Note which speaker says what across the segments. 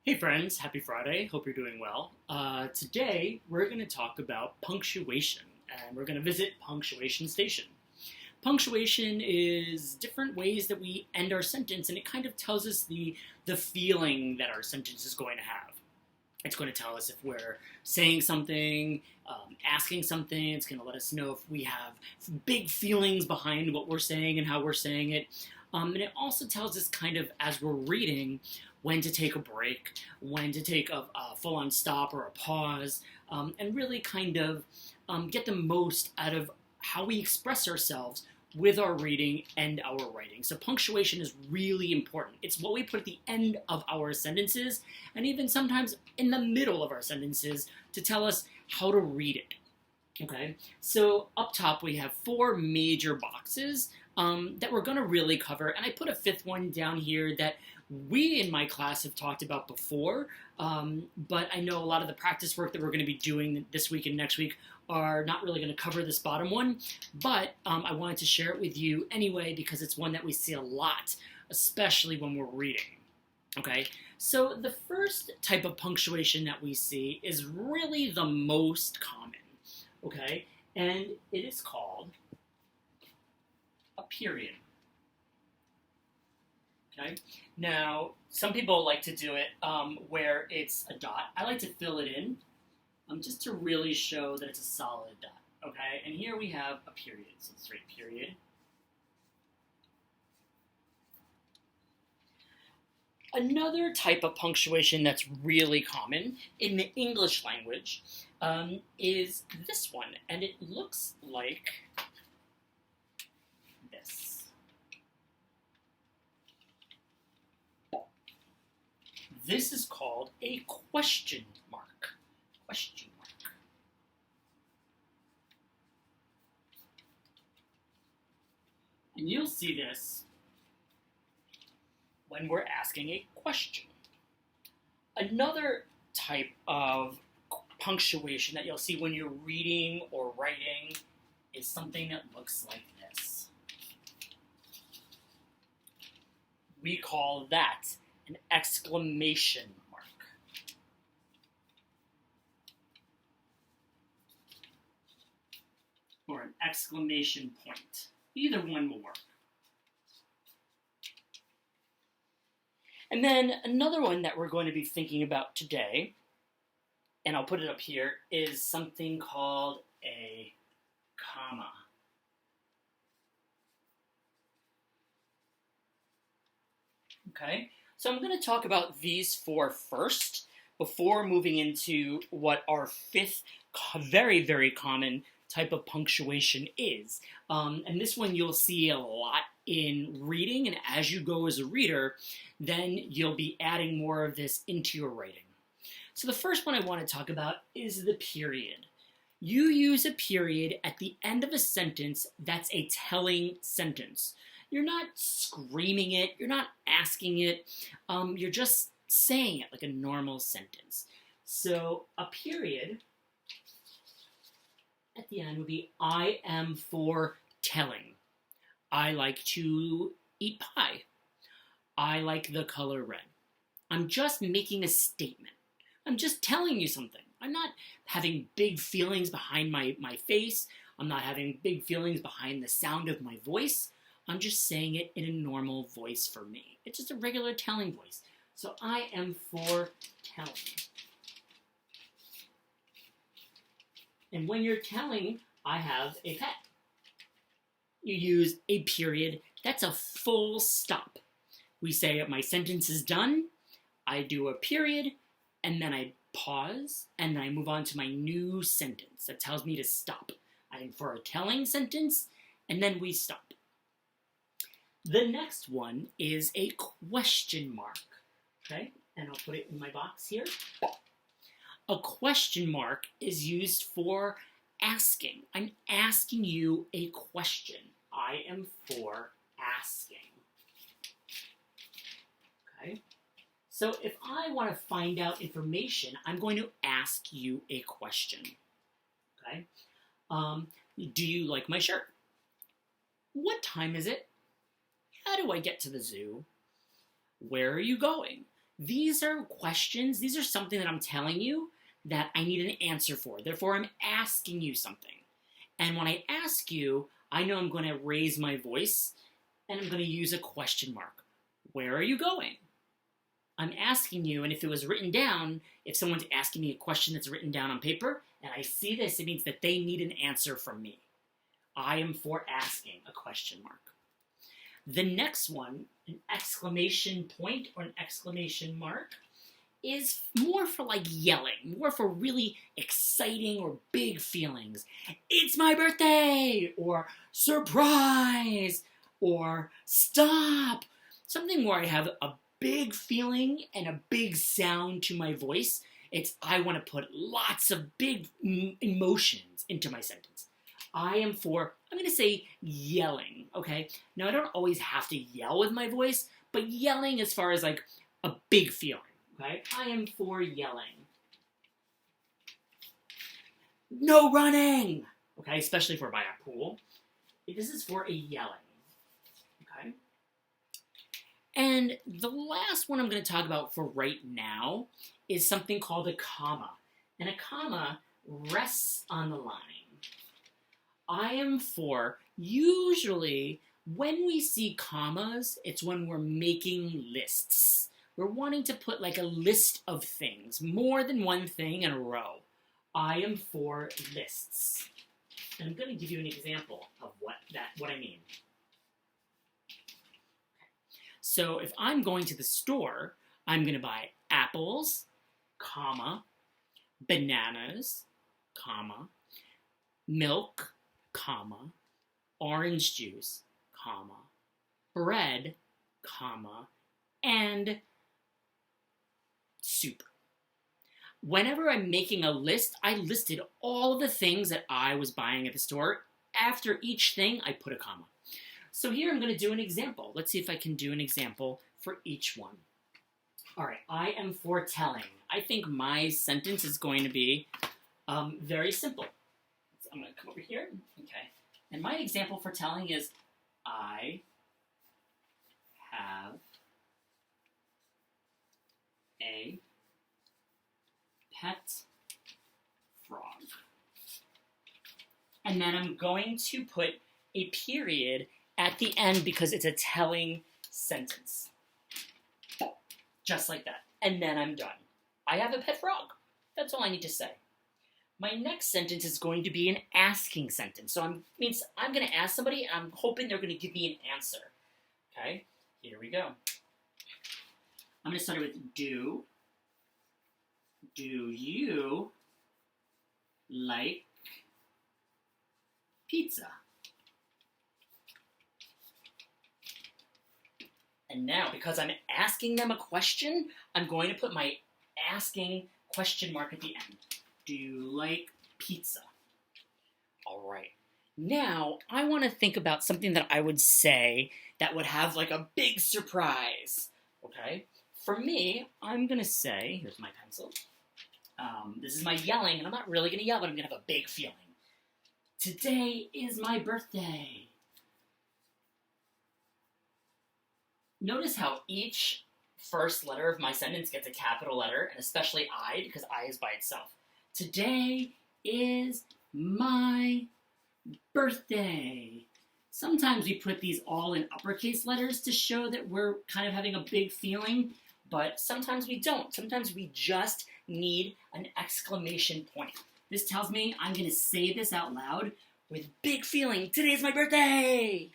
Speaker 1: Hey friends, happy Friday. Hope you're doing well. Today we're going to talk about punctuation and we're going to visit Punctuation Station. Punctuation is different ways that we end our sentence and it kind of tells us the feeling that our sentence is going to have. It's going to tell us if we're saying something, asking something. It's going to let us know if we have big feelings behind what we're saying and how we're saying it. And it also tells us kind of as we're reading when to take a break, when to take a full-on stop or a pause, and really kind of get the most out of how we express ourselves with our reading and our writing. So punctuation is really important. It's what we put at the end of our sentences, and even sometimes in the middle of our sentences to tell us how to read it. Okay, so up top we have four major boxes that we're going to really cover, and I put a fifth one down here that we in my class have talked about before, but I know a lot of the practice work that we're going to be doing this week and next week are not really going to cover this bottom one, but I wanted to share it with you anyway because it's one that we see a lot, especially when we're reading. Okay, so the first type of punctuation that we see is really the most common, okay, and it is called a period. Okay. Now, some people like to do it where it's a dot. I like to fill it in just to really show that it's a solid dot. Okay, and here we have a period. So let's write period. Another type of punctuation that's really common in the English language is this one, and it looks like this. This is called a question mark. Question mark. And you'll see this when we're asking a question. Another type of punctuation that you'll see when you're reading or writing is something that looks like this. We call that an exclamation mark. Or an exclamation point. Either one will work. And then another one that we're going to be thinking about today, and I'll put it up here, is something called a comma. Okay? So I'm going to talk about these four first before moving into what our fifth very, very common type of punctuation is. And this one you'll see a lot in reading, and as you go as a reader, then you'll be adding more of this into your writing. So the first one I want to talk about is the period. You use a period at the end of a sentence that's a telling sentence. You're not screaming it, you're not asking it, you're just saying it like a normal sentence. So a period at the end would be, I am for telling. I like to eat pie. I like the color red. I'm just making a statement. I'm just telling you something. I'm not having big feelings behind my face. I'm not having big feelings behind the sound of my voice. I'm just saying it in a normal voice for me. It's just a regular telling voice. So I am for telling. And when you're telling, I have a pet. You use a period. That's a full stop. We say my sentence is done. I do a period, and then I pause, and then I move on to my new sentence. That tells me to stop. I'm for a telling sentence, and then we stop. The next one is a question mark, okay? And I'll put it in my box here. A question mark is used for asking. I'm asking you a question. I am for asking. Okay? So if I want to find out information, I'm going to ask you a question. Okay? Do you like my shirt? What time is it? How do I get to the zoo? Where are you going? These are questions, these are something that I'm telling you that I need an answer for. Therefore, I'm asking you something. And when I ask you, I know I'm going to raise my voice and I'm going to use a question mark. Where are you going? I'm asking you, and if it was written down, if someone's asking me a question that's written down on paper, and I see this, it means that they need an answer from me. I am for asking, a question mark. The next one, an exclamation point or an exclamation mark, is more for like yelling, more for really exciting or big feelings. It's my birthday, or surprise, or stop. Something where I have a big feeling and a big sound to my voice. I want to put lots of big emotions into my sentence. I'm going to say yelling, okay? Now, I don't always have to yell with my voice, but yelling as far as like a big feeling, okay? I am for yelling. No running, okay? Especially if we're by a pool. This is for a yelling, okay? And the last one I'm going to talk about for right now is something called a comma. And a comma rests on the line. I am for, usually, when we see commas, it's when we're making lists. We're wanting to put like a list of things, more than one thing in a row. I am for lists. And I'm going to give you an example of what I mean. So if I'm going to the store, I'm going to buy apples, comma, bananas, comma, milk, comma, orange juice, comma, bread, comma, and soup. Whenever I'm making a list, I listed all of the things that I was buying at the store. After each thing, I put a comma. So here I'm going to do an example. Let's see if I can do an example for each one. All right, I am for telling. I think my sentence is going to be very simple. So I'm going to come over here. Okay. And my example for telling is, I have a pet frog. And then I'm going to put a period at the end because it's a telling sentence. Just like that. And then I'm done. I have a pet frog. That's all I need to say. My next sentence is going to be an asking sentence. So means I'm going to ask somebody and I'm hoping they're going to give me an answer. Okay? Here we go. I'm going to start with do you like pizza? And now, because I'm asking them a question, I'm going to put my asking question mark at the end. Do you like pizza? All right. Now, I want to think about something that I would say that would have like a big surprise. Okay? For me, I'm going to say, here's my pencil. This is my yelling, and I'm not really going to yell, but I'm going to have a big feeling. Today is my birthday. Notice how each first letter of my sentence gets a capital letter, and especially I, because I is by itself. Today is my birthday. Sometimes we put these all in uppercase letters to show that we're kind of having a big feeling, but sometimes we don't. Sometimes we just need an exclamation point. This tells me I'm going to say this out loud with big feeling. Today's my birthday!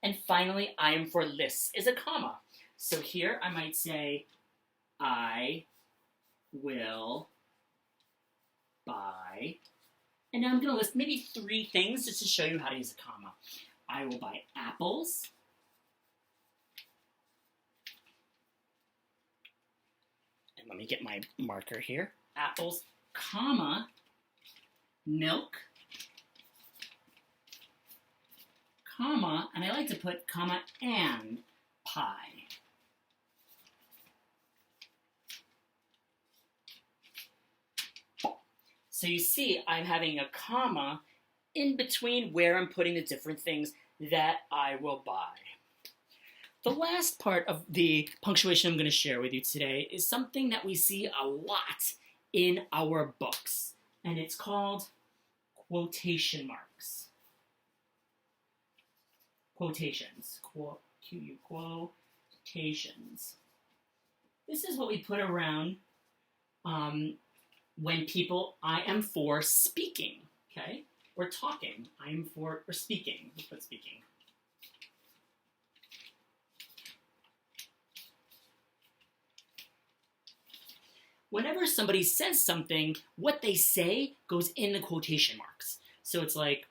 Speaker 1: And finally, I am for lists is a comma. So here I might say, I will buy, and now I'm going to list maybe 3 things just to show you how to use a comma. I will buy apples, and let me get my marker here. Apples, comma, milk, comma, and I like to put comma and pie. So you see, I'm having a comma in between where I'm putting the different things that I will buy. The last part of the punctuation I'm going to share with you today is something that we see a lot in our books, and it's called quotation marks. Quotations. Quotations. This is what we put around when I am for speaking, okay? Or talking. I am for, or speaking. Let's put speaking. Whenever somebody says something, what they say goes in the quotation marks. So it's like,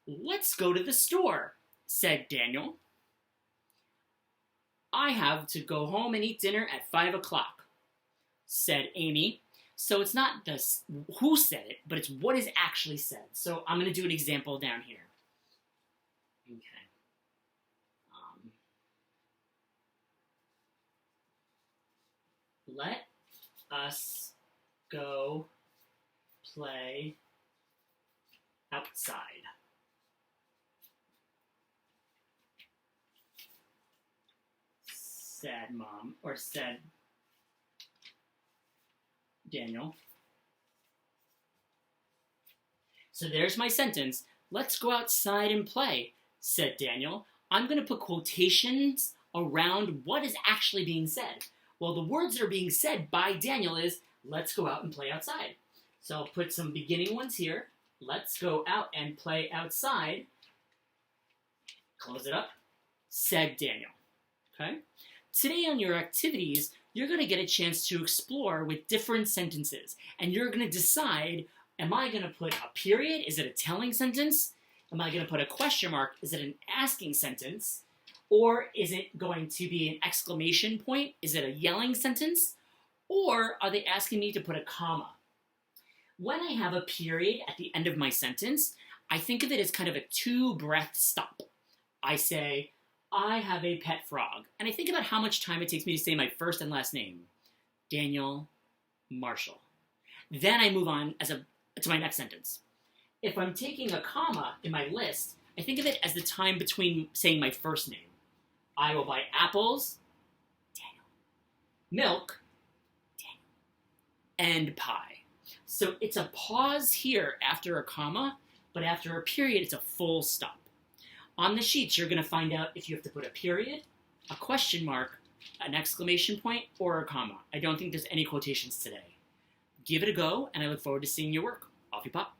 Speaker 1: let's go to the store, said Daniel. I have to go home and eat dinner at 5 o'clock, said Amy. So it's not the who said it, but it's what is actually said. So I'm going to do an example down here. Okay. Let us go play outside. Said Mom, or said Daniel. So there's my sentence. Let's go outside and play, said Daniel. I'm going to put quotations around what is actually being said. Well, the words that are being said by Daniel is, let's go out and play outside. So I'll put some beginning ones here. Let's go out and play outside. Close it up. Said Daniel. Okay? Today on your activities, you're going to get a chance to explore with different sentences. And you're going to decide, am I going to put a period? Is it a telling sentence? Am I going to put a question mark? Is it an asking sentence? Or is it going to be an exclamation point? Is it a yelling sentence? Or are they asking me to put a comma? When I have a period at the end of my sentence, I think of it as kind of a two-breath stop. I say, I have a pet frog. And I think about how much time it takes me to say my first and last name. Daniel Marshall. Then I move on to my next sentence. If I'm taking a comma in my list, I think of it as the time between saying my first name. I will buy apples, Daniel. Milk, Daniel. And pie. So it's a pause here after a comma, but after a period, it's a full stop. On the sheets, you're going to find out if you have to put a period, a question mark, an exclamation point, or a comma. I don't think there's any quotations today. Give it a go, and I look forward to seeing your work. Off you pop.